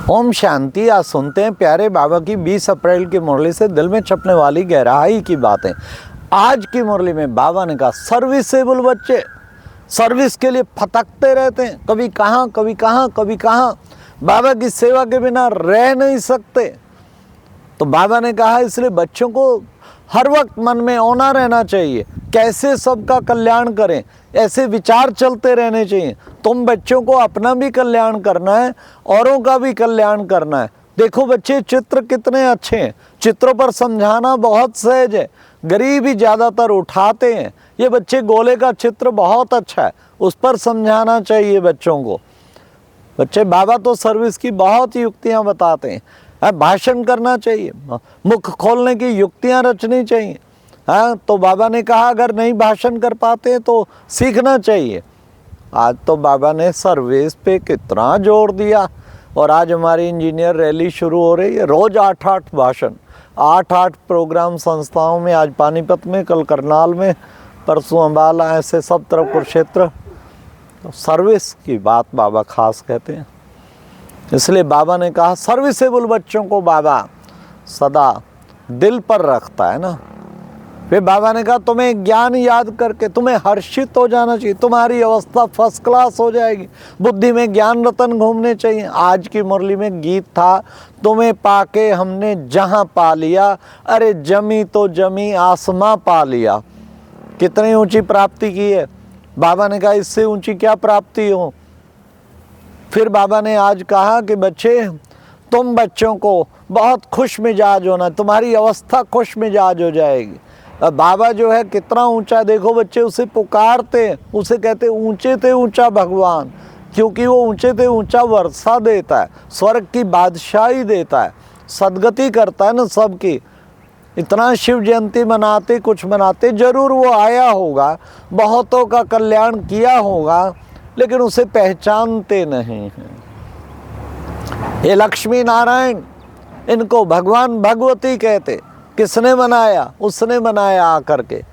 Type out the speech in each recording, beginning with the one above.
ओम शांति। आज सुनते हैं प्यारे बाबा की 20 अप्रैल की मुरली से दिल में छपने वाली गहराई की बातें। आज की मुरली में बाबा ने कहा सर्विसेबल बच्चे सर्विस के लिए फटकते रहते हैं, कभी कहाँ कभी कहाँ कभी कहाँ, बाबा की सेवा के बिना रह नहीं सकते। तो बाबा ने कहा इसलिए बच्चों को हर वक्त मन में होना रहना चाहिए, कैसे सबका कल्याण करें, ऐसे विचार चलते रहने चाहिए। तुम बच्चों को अपना भी कल्याण करना है, औरों का भी कल्याण करना है। देखो बच्चे चित्र कितने अच्छे हैं, चित्रों पर समझाना बहुत सहज है, गरीब ही ज़्यादातर उठाते हैं। ये बच्चे गोले का चित्र बहुत अच्छा है, उस पर समझाना चाहिए बच्चों को। बच्चे बाबा तो सर्विस की बहुत युक्तियाँ बताते हैं, भाषण करना चाहिए, मुख खोलने की युक्तियाँ रचनी चाहिए। हाँ, तो बाबा ने कहा अगर नहीं भाषण कर पाते तो सीखना चाहिए। आज तो बाबा ने सर्विस पे कितना जोर दिया, और आज हमारी इंजीनियर रैली शुरू हो रही है। रोज़ 8-8 भाषण, 8-8 प्रोग्राम संस्थाओं में, आज पानीपत में, कल करनाल में, परसों अम्बाला, ऐसे सब तरफ कुरुक्षेत्र। तो सर्विस की बात बाबा खास कहते हैं। इसलिए बाबा ने कहा सर्विसेबल बच्चों को बाबा सदा दिल पर रखता है ना। फिर बाबा ने कहा तुम्हें ज्ञान याद करके तुम्हें हर्षित हो जाना चाहिए, तुम्हारी अवस्था फर्स्ट क्लास हो जाएगी, बुद्धि में ज्ञान रतन घूमने चाहिए। आज की मुरली में गीत था तुम्हें पाके हमने जहां पा लिया, अरे जमी तो जमी आसमां पा लिया। कितनी ऊंची प्राप्ति की है। बाबा ने कहा इससे ऊंची क्या प्राप्ति हो। फिर बाबा ने आज कहा कि बच्चे तुम बच्चों को बहुत खुश मिजाज होना, तुम्हारी अवस्था खुश मिजाज हो जाएगी। अब बाबा जो है कितना ऊंचा, देखो बच्चे उसे पुकारते हैं, उसे कहते ऊंचे ते ऊंचा भगवान, क्योंकि वो ऊंचे ते ऊंचा वर्षा देता है, स्वर्ग की बादशाही देता है, सदगति करता है ना सबकी। इतना शिव जयंती मनाते, कुछ मनाते, जरूर वो आया होगा, बहुतों का कल्याण किया होगा, लेकिन उसे पहचानते नहीं हैं। ये लक्ष्मी नारायण, इनको भगवान भगवती कहते। किसने बनाया? उसने बनाया आकर के।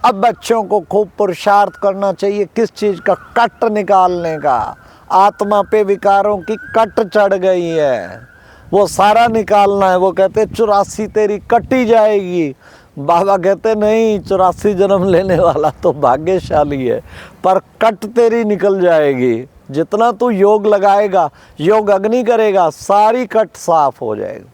अब बच्चों को खूब पुरुषार्थ करना चाहिए, किस चीज़ का? कट निकालने का। आत्मा पे विकारों की कट चढ़ गई है, वो सारा निकालना है। वो कहते 84 तेरी कटी जाएगी। बाबा कहते नहीं, 84 जन्म लेने वाला तो भाग्यशाली है, पर कट तेरी निकल जाएगी। जितना तू योग लगाएगा, योग अग्नि करेगा, सारी कट साफ हो जाएगी।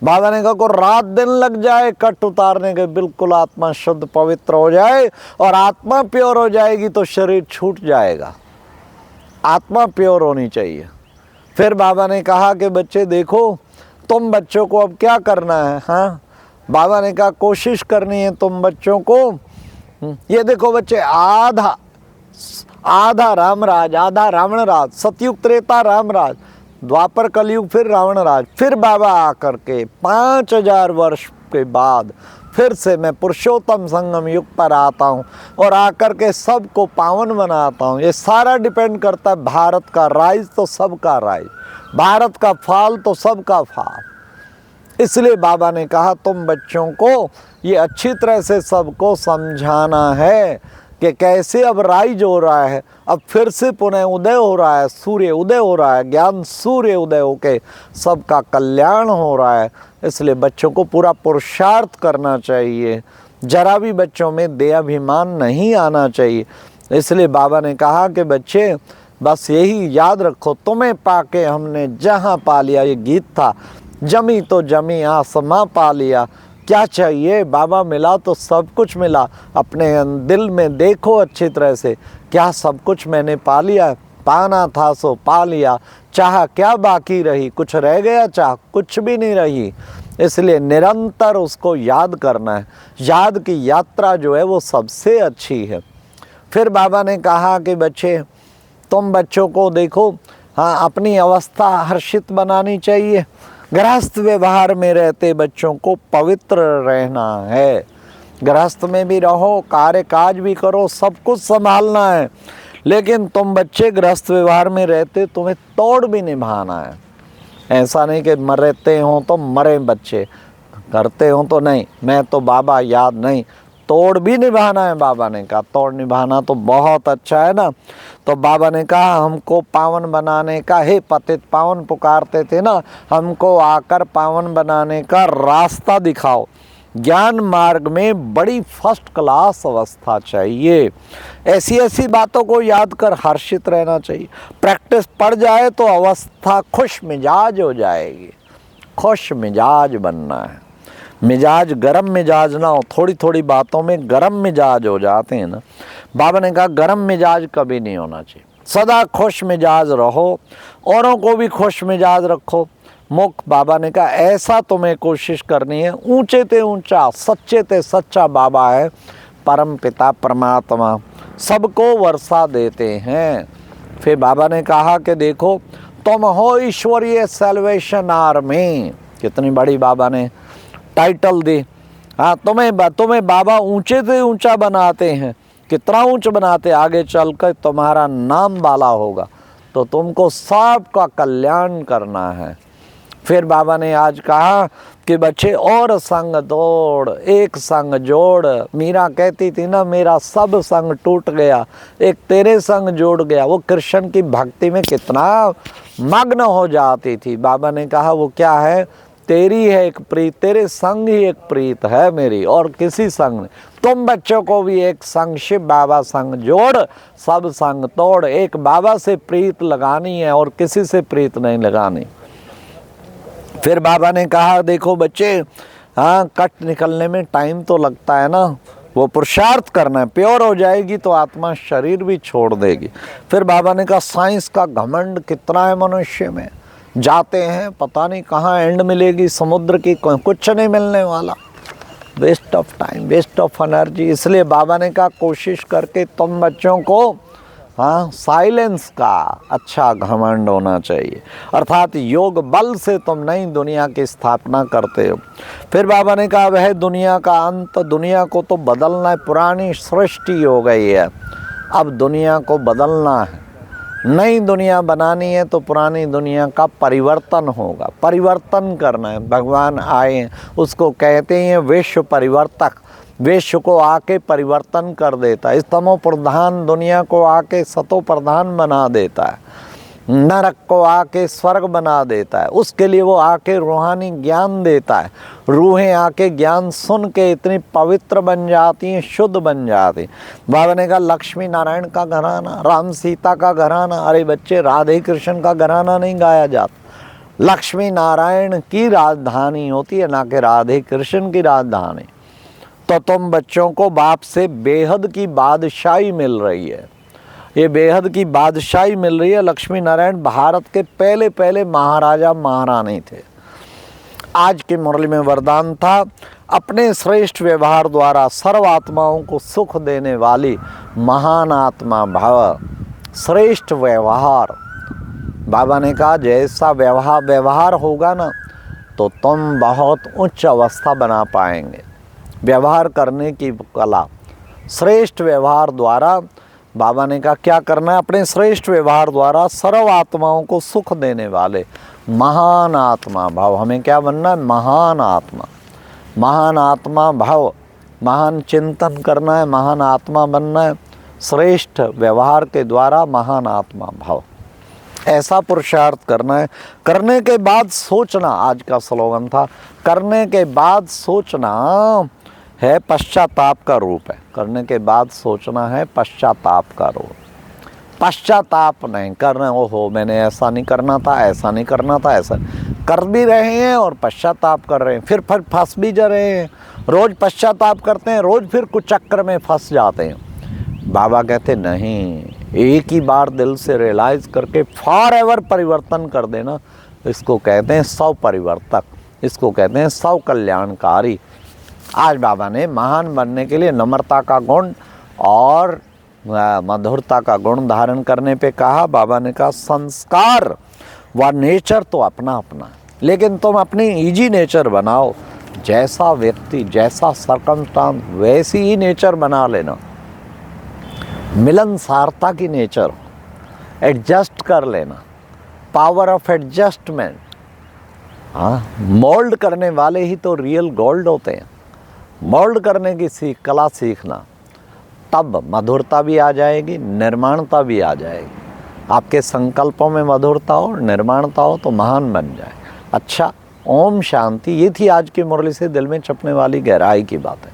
बाबा ने कहा को रात दिन लग जाए कट उतारने के, बिल्कुल आत्मा शुद्ध पवित्र हो जाए, और आत्मा प्योर हो जाएगी तो शरीर छूट जाएगा। आत्मा प्योर होनी चाहिए। फिर बाबा ने कहा कि बच्चे देखो तुम बच्चों को अब क्या करना है। हाँ, बाबा ने कहा कोशिश करनी है तुम बच्चों को। ये देखो बच्चे, आधा रामराज, आधा रावण राज, सतयुग त्रेता रामराज, द्वापर कलयुग, फिर रावण राज। फिर बाबा आकर के 5000 वर्ष के बाद फिर से मैं पुरुषोत्तम संगम युग पर आता हूँ, और आकर के सबको पावन बनाता हूँ। ये सारा डिपेंड करता है भारत का राइज तो सबका राइज, भारत का फाल तो सबका फाल। इसलिए बाबा ने कहा तुम बच्चों को ये अच्छी तरह से सबको समझाना है कि कैसे अब राइज हो रहा है, अब फिर से पुनः उदय हो रहा है, सूर्य उदय हो रहा है, ज्ञान सूर्य उदय होके सबका कल्याण हो रहा है। इसलिए बच्चों को पूरा पुरुषार्थ करना चाहिए, जरा भी बच्चों में देहाभिमान नहीं आना चाहिए। इसलिए बाबा ने कहा कि बच्चे बस यही याद रखो तुम्हें पाके हमने जहाँ पा लिया। ये गीत था, जमी तो जमी आसमां पा लिया। क्या चाहिए? बाबा मिला तो सब कुछ मिला। अपने दिल में देखो अच्छी तरह से, क्या सब कुछ मैंने पा लिया? पाना था सो पा लिया, चाह क्या बाकी रही? कुछ रह गया चाह? कुछ भी नहीं रही। इसलिए निरंतर उसको याद करना है। याद की यात्रा जो है वो सबसे अच्छी है। फिर बाबा ने कहा कि बच्चे तुम बच्चों को देखो, हाँ, अपनी अवस्था हर्षित बनानी चाहिए। गृहस्थ व्यवहार में रहते बच्चों को पवित्र रहना है। गृहस्थ में भी रहो, कार्य काज भी करो, सब कुछ संभालना है, लेकिन तुम बच्चे गृहस्थ व्यवहार में रहते तुम्हें तोड़ भी निभाना है। ऐसा नहीं कि मरते हो तो मरे बच्चे, करते हो तो नहीं, मैं तो बाबा याद नहीं, तोड़ भी निभाना है। बाबा ने कहा तोड़ निभाना तो बहुत अच्छा है ना। तो बाबा ने कहा हमको पावन बनाने का, हे पतित पावन पुकारते थे ना, हमको आकर पावन बनाने का रास्ता दिखाओ। ज्ञान मार्ग में बड़ी फर्स्ट क्लास अवस्था चाहिए। ऐसी ऐसी बातों को याद कर हर्षित रहना चाहिए। प्रैक्टिस पड़ जाए तो अवस्था खुश मिजाज हो जाएगी। खुश मिजाज बनना है। मिजाज गरम मिजाज ना हो। थोड़ी थोड़ी बातों में गरम मिजाज हो जाते हैं ना। बाबा ने कहा गरम मिजाज कभी नहीं होना चाहिए, सदा खुश मिजाज रहो, औरों को भी खुश मिजाज रखो। मुख बाबा ने कहा ऐसा तुम्हें कोशिश करनी है। ऊंचे ते ऊंचा, सच्चे ते सच्चा बाबा है परम पिता परमात्मा, सबको वर्षा देते हैं। फिर बाबा ने कहा कि देखो तुम हो ईश्वरीय सैल्वेशन आर्मी। कितनी बड़ी बाबा ने टाइटल दी। हाँ, तुम्हें बाबा ऊंचे से ऊंचा बनाते हैं। कितना ऊंच बनाते, आगे चलकर तुम्हारा नाम वाला होगा तो तुमको सबका कल्याण करना है। फिर बाबा ने आज कहा कि बच्चे और संग तोड़ एक संग जोड़। मीरा कहती थी ना मेरा सब संग टूट गया, एक तेरे संग जोड़ गया। वो कृष्ण की भक्ति में कितना मग्न हो जाती थी। बाबा ने कहा वो क्या है, तेरी है एक प्रीत, तेरे संग ही एक प्रीत है मेरी, और किसी संग नहीं। तुम बच्चों को भी एक संग शिव बाबा संग जोड़, सब संग तोड़। एक बाबा से प्रीत लगानी है और किसी से प्रीत नहीं लगानी। फिर बाबा ने कहा देखो बच्चे, हाँ कट निकलने में टाइम तो लगता है ना, वो पुरुषार्थ करना है। प्योर हो जाएगी तो आत्मा शरीर भी छोड़ देगी। फिर बाबा ने कहा साइंस का घमंड कितना है मनुष्य में, जाते हैं पता नहीं कहाँ एंड मिलेगी समुद्र की, कुछ नहीं मिलने वाला, waste of time, waste of energy. इसलिए बाबा ने कहा कोशिश करके तुम बच्चों को हाँ साइलेंस का अच्छा घमंड होना चाहिए, अर्थात योग बल से तुम नई दुनिया की स्थापना करते हो। फिर बाबा ने कहा वह दुनिया का अंत, दुनिया को तो बदलना है, पुरानी सृष्टि हो गई है, अब दुनिया को बदलना है, नई दुनिया बनानी है तो पुरानी दुनिया का परिवर्तन होगा, परिवर्तन करना है। भगवान आए, उसको कहते हैं विश्व परिवर्तक, विश्व को आके परिवर्तन कर देता है। इस तमो प्रधान दुनिया को आके सतो प्रधान बना देता है, नरक को आके स्वर्ग बना देता है। उसके लिए वो आके रूहानी ज्ञान देता है। रूहें आके ज्ञान सुन के इतनी पवित्र बन जाती हैं, शुद्ध बन जाती। बाबा ने कहा लक्ष्मी नारायण का घराना, राम सीता का घराना, अरे बच्चे राधे कृष्ण का घराना नहीं गाया जाता, लक्ष्मी नारायण की राजधानी होती है, ना कि राधे कृष्ण की राजधानी। तो तुम बच्चों को बाप से बेहद की बादशाही मिल रही है, ये बेहद की बादशाही मिल रही है। लक्ष्मी नारायण भारत के पहले पहले महाराजा महारानी थे। आज की मुरली में वरदान था अपने श्रेष्ठ व्यवहार द्वारा सर्व आत्माओं को सुख देने वाली महान आत्मा भव। श्रेष्ठ व्यवहार, बाबा ने कहा जैसा व्यवहार होगा ना तो तुम बहुत उच्च अवस्था बना पाएंगे। व्यवहार करने की कला, श्रेष्ठ व्यवहार द्वारा बाबा ने कहा क्या करना है, अपने श्रेष्ठ व्यवहार द्वारा सर्व आत्माओं को सुख देने वाले महान आत्मा भाव। हमें क्या बनना है, महान आत्मा, महान आत्मा भाव, महान चिंतन करना है, महान आत्मा बनना है, श्रेष्ठ व्यवहार के द्वारा महान आत्मा भाव, ऐसा पुरुषार्थ करना है। करने के बाद सोचना, आज का स्लोगन था करने के बाद सोचना है पश्चाताप का रूप है। करने के बाद सोचना है पश्चाताप का रूप। पश्चाताप नहीं करना, ओहो मैंने ऐसा नहीं करना था, ऐसा नहीं करना था, ऐसा कर भी रहे हैं और पश्चाताप कर रहे हैं, फिर फंस भी जा रहे हैं। रोज़ पश्चाताप करते हैं, रोज़ फिर कुछ चक्कर में फंस जाते हैं। बाबा कहते नहीं, एक ही बार दिल से रियलाइज़ करके फॉर एवर परिवर्तन कर देना, इसको कहते हैं सौ परिवर्तक, इसको कहते हैं सौ कल्याणकारी। आज बाबा ने महान बनने के लिए नम्रता का गुण और मधुरता का गुण धारण करने पे कहा। बाबा ने कहा संस्कार व नेचर तो अपना अपना, लेकिन तुम अपनी इजी नेचर बनाओ, जैसा व्यक्ति जैसा सर्कमस्टांस वैसी ही नेचर बना लेना। मिलनसारता की नेचर एडजस्ट कर लेना, पावर ऑफ एडजस्टमेंट। हाँ, मोल्ड करने वाले ही तो रियल गोल्ड होते हैं। मोल्ड करने की कला सीखना, तब मधुरता भी आ जाएगी, निर्माणता भी आ जाएगी। आपके संकल्पों में मधुरता हो, निर्माणता हो तो महान बन जाए। अच्छा, ओम शांति। ये थी आज की मुरली से दिल में छपने वाली गहराई की बातें।